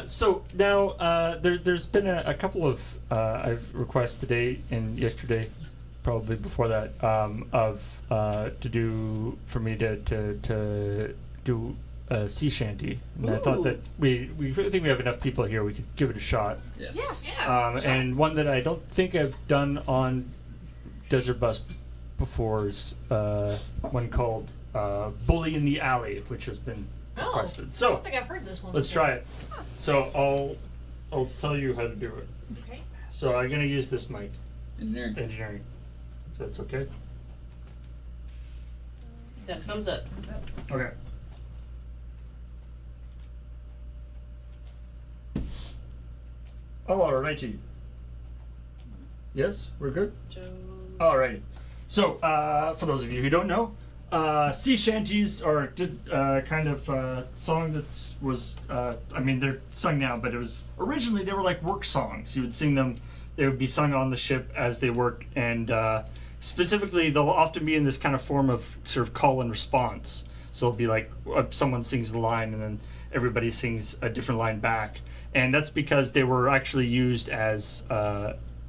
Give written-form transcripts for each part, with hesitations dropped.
So now there's been a couple of I've requests today and yesterday, probably before that, of to do for me to do a sea shanty, and I thought that we think we have enough people here, we could give it a shot. Yes. Yeah. Sure. And one that I don't think I've done on Desert Bus before is one called Bully in the Alley, which has been requested. I So don't think I've heard this one. let's before. try it. So I'll tell you how to do it. Okay. So I'm gonna use this mic, Engineering. so that's okay. Yeah, thumbs up. Okay. Alrighty. Yes, we're good? Alrighty. So, for those of you who don't know, sea shanties are kind of song that was, I mean, they're sung now, but it was, originally they were like work songs. You would sing them, they would be sung on the ship as they worked, and specifically they'll often be in this kind of form of sort of call and response. So it'll be like someone sings the line and then everybody sings a different line back. And that's because they were actually used as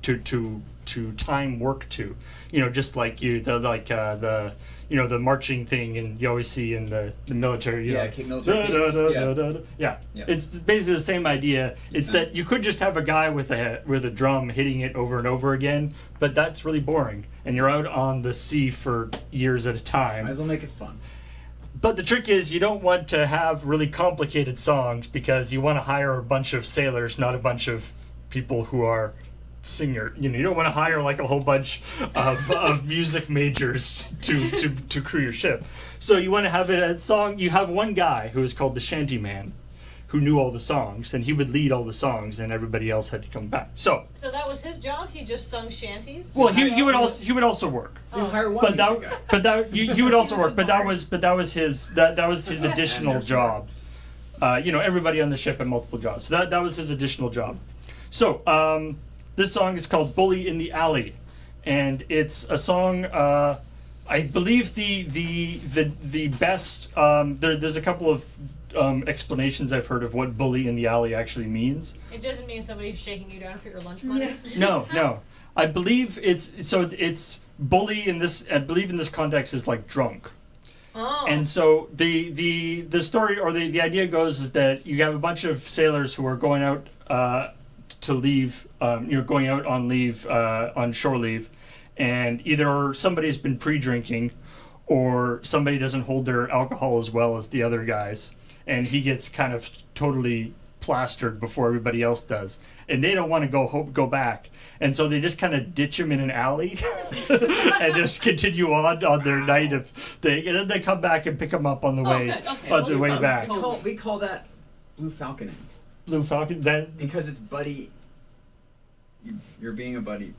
to time work to, just like the marching thing, and you always see in the military, military beats. Yeah. It's basically the same idea. It's that you could just have a guy with a drum hitting it over and over again, but that's really boring, and you're out on the sea for years at a time. Might as well make it fun. But the trick is you don't want to have really complicated songs, because you want to hire a bunch of sailors, not a bunch of people who are singer. You don't want to hire like a whole bunch of music majors to crew your ship. So you want to have a song. You have one guy who is called the shanty man, who knew all the songs, and he would lead all the songs, and everybody else had to come back. So that was his job. He just sung shanties. well, he would also work. So you hire one He would also work. But that was his additional job. Everybody on the ship had multiple jobs. So that was his additional job. So this song is called "Bully in the Alley," and it's a song. I believe the best. There's a couple of explanations I've heard of what "bully in the alley" actually means. It doesn't mean somebody shaking you down for your lunch money. No. I believe it's bully in this. I believe in this context is like drunk. Oh. And so the story or the idea goes is that you have a bunch of sailors who are going out to leave. Going out on leave, on shore leave, and either somebody's been pre-drinking, or somebody doesn't hold their alcohol as well as the other guys, and he gets kind of totally plastered before everybody else does, and they don't want to go back, and so they just kind of ditch him in an alley and just continue on their night of thing, and then they come back and pick him up on the way back. We call that blue falconing. Blue Falcon, then because it's buddy. You're being a buddy.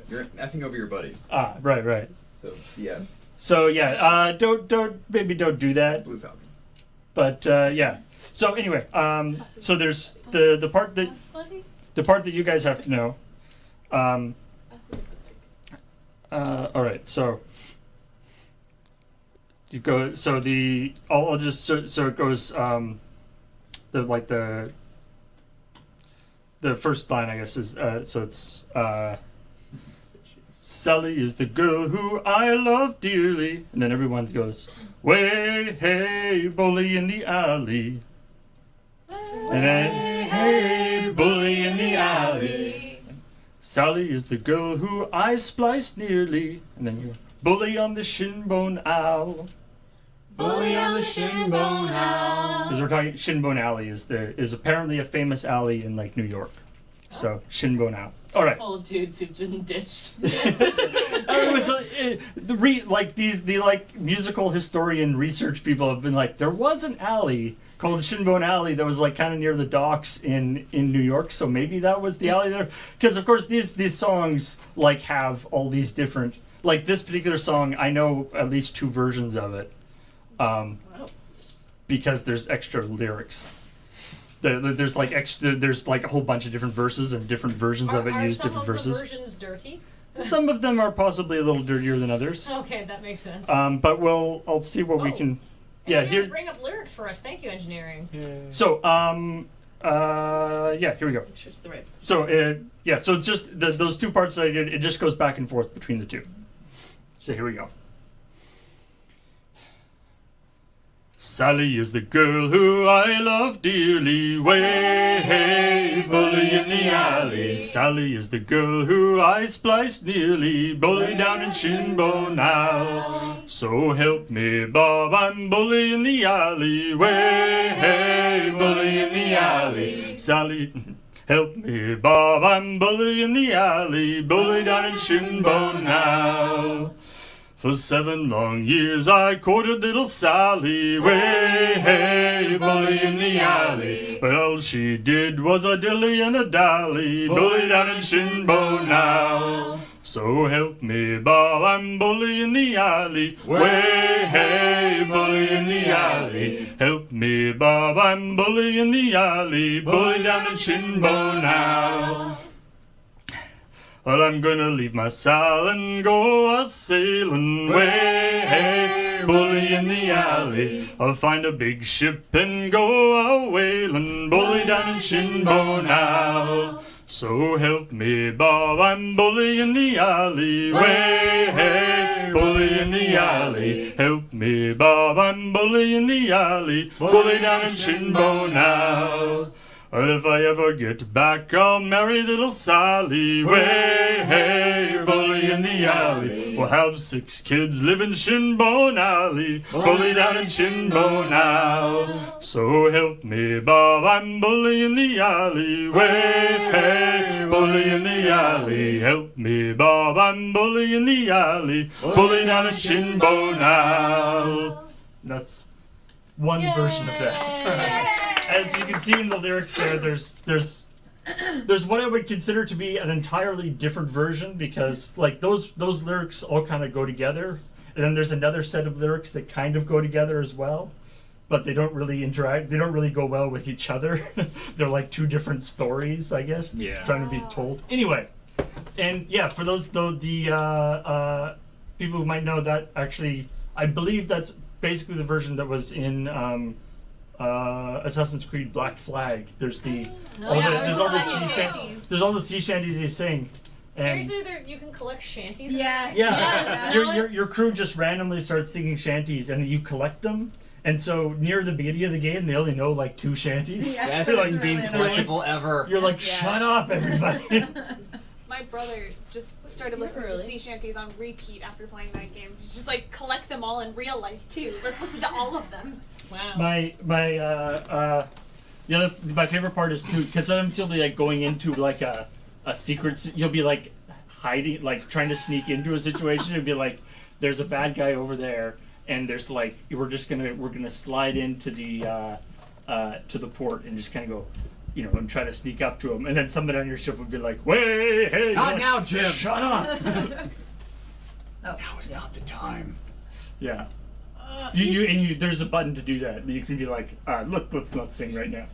You're effing over your buddy. Right. So yeah. So yeah, don't do that. Blue Falcon. But yeah. So anyway, so there's the part that you guys have to know. All right, so you go. So I'll just so it goes. The first line, I guess, is so it's Sally is the girl who I love dearly, and then everyone goes, way hey bully in the alley, and then hey bully in the alley. Sally is the girl who I spliced nearly, and then you bully on the shinbone owl. Bully on the shinbone owl. Because we're talking Shinbone Alley is apparently a famous alley in like New York. So Shinbone Owl. All right. Full of dudes who've been ditched. It was the musical historian research people have been like, there was an alley called Shinbone Alley that was like kind of near the docks in New York, so maybe that was the alley there. Because of course these songs like have all these different, like this particular song, I know at least 2 versions of it. Because there's extra lyrics. There's like a whole bunch of different verses and different versions of it used different verses. Are some of the versions dirty? Some of them are possibly a little dirtier than others. Okay, that makes sense. But I'll see what we can. Yeah, Engineering here. bring up lyrics for us. Thank you, engineering. So yeah, here we go. Make sure it's the right. So, yeah, so it's just those two parts that I did, it just goes back and forth between the two. So here we go. Sally is the girl who I love dearly, way hey, bully in the alley. Sally is the girl who I spliced nearly, bully down in Shinbone now. So help me, Bob, I'm bully in the alley, way hey, bully in the alley. Sally, help me, Bob, I'm bully in the alley, bully down in Shinbone now. For 7 long years I courted little Sally, way hey, bully in the alley. But all she did was a dilly and a dally, bully down in Shinbone now. So help me, Bob, I'm bully in the alley, way hey, bully in the alley. Help me, Bob, I'm bully in the alley, bully down in Shinbone now. Well, I'm gonna leave my Sal and go a-sailing, way hey, bully in the alley. I'll find a big ship and go a-whaling, bully down in Shinbone now. So help me, Bob, I'm bully in the alley, way hey, bully in the alley. Help me, Bob, I'm bully in the alley, bully down in Shinbone now. And if I ever get back, I'll marry little Sally, way hey, bully in the alley. We'll have 6 kids live in Shinbone Alley, bully down in Shinbone now. So help me, Bob, I'm bully in the alley, way hey, bully in the alley. Help me, Bob, I'm bully in the alley, bully down in Shinbone now. That's one version of that. As you can see in the lyrics there's what I would consider to be an entirely different version, because like those lyrics all kind of go together, and then there's another set of lyrics that kind of go together as well, but they don't really interact, they don't really go well with each other. They're like 2 different stories, I guess, trying to be told. Anyway, and yeah, for those though the people who might know that, actually I believe that's basically the version that was in Assassin's Creed Black Flag. There's there's all the sea shanties they sing. And Seriously, you can collect shanties? Yeah. Yeah. Your crew just randomly starts singing shanties, and you collect them. And so near the beginning of the game, they only know like 2 shanties. Yes, They're like it's being really collectible ever. You're like, shut up, everybody. My brother just started listening to sea shanties on repeat after playing that game. He's just like, collect them all in real life too. Let's listen to all of them. Wow. My favorite part is too, because sometimes you'll be like going into like a secret. You'll be like hiding, like trying to sneak into a situation, and be like, "There's a bad guy over there," and there's like we're gonna slide into the to the port and just kind of go, you know, and try to sneak up to him, and then somebody on your ship would be like, "Wait, hey, Not now, Jim. shut up." Now is not the time. Yeah. You there's a button to do that. You can be like, look, let's not sing right now.